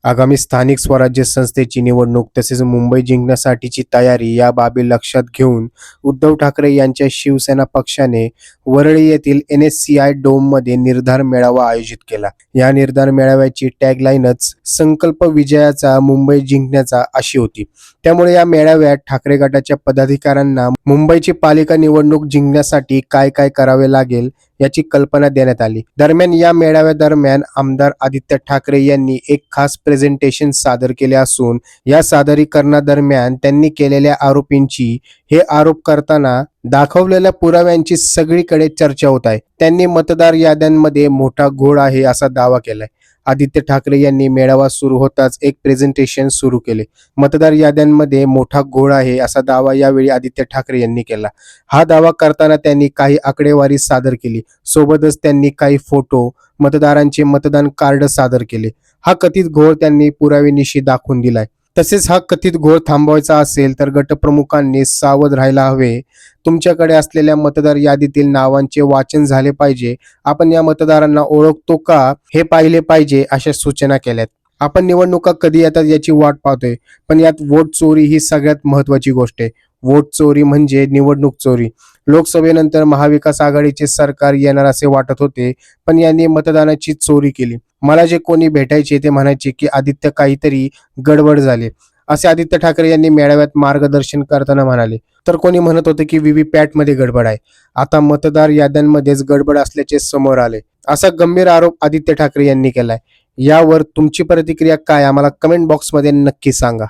आगामी स्थानिक स्वराज्य संस्थेची निवडणूक तसेच मुंबई जिंकण्यासाठीची तयारी या बाबी लक्षात घेऊन उद्धव ठाकरे यांच्या शिवसेना पक्षाने वरळी येथील NSCI डोममध्ये निर्धार मेळावा आयोजित केला. या निर्धार मेळाव्याची टॅगलाईनच संकल्प विजयाचा, मुंबई जिंकण्याचा अशी होती. त्यामुळे या मेळाव्यात ठाकरे गटाच्या पदाधिकाऱ्यांना मुंबईची पालिका निवडणूक जिंकण्यासाठी काय काय करावे लागेल याची कल्पना देण्यात आली. दरम्यान या मेळाव्यादरम्यान आमदार आदित्य ठाकरे यांनी एक खास प्रेझेंटेशन सादर केले असून या सादरीकरणादरम्यान त्यांनी केलेल्या आरोपींची हे आरोप करताना दाखवलेल्या पुराव्यांची सगळीकडे चर्चा होत आहे. त्यांनी मतदार याद्यांमध्ये मोठा घोळ आहे असा दावा केलाय. आदित्य ठाकरे यांनी मेळावा सुरू होताच एक प्रेझेंटेशन सुरू केले. मतदार याद्यांमध्ये मोठा घोळ आहे असा दावा यावेळी आदित्य ठाकरे यांनी केला. हा दावा करताना त्यांनी काही आकडेवारी सादर केली. सोबतच त्यांनी काही फोटो, मतदारांचे मतदान कार्ड सादर केले. हा कथित घोळ त्यांनी पुराव्यानिशी दाखवून दिलाय. तसेच हा कथित घोळ थांबवायचा असेल तर गटप्रमुखांनी सावध राहायला हवे. तुमच्याकडे असलेल्या मतदार यादीतील नावांचे वाचन झाले पाहिजे. आपण या मतदारांना ओळखतो का हे पाहिले पाहिजे अशा सूचना केल्यात. आपण निवडणुका कधी येतात याची वाट पाहतोय, पण यात वोट चोरी ही सगळ्यात महत्वाची गोष्ट आहे. वोट चोरी म्हणजे निवडणूक चोरी. लोकसभेनंतर महाविकास आघाडीचे सरकार येणार असे वाटत होते, पण यांनी मतदानाची चोरी केली. मला जे कोणी भेटायचे ते म्हणायचे की आदित्य काहीतरी गडबड झाली असे आदित्य ठाकरे यांनी मेळाव्यात मार्गदर्शन करताना म्हणाले. तर कोणी म्हणत होते की व्हीव्हीपॅट मध्ये गडबड आहे. आता मतदार याद्यांमध्येच गडबड असल्याचे समोर आले असा गंभीर आरोप आदित्य ठाकरे यांनी केलाय. यावर तुमची प्रतिक्रिया काय, आम्हाला कमेंट बॉक्समध्ये नक्की सांगा.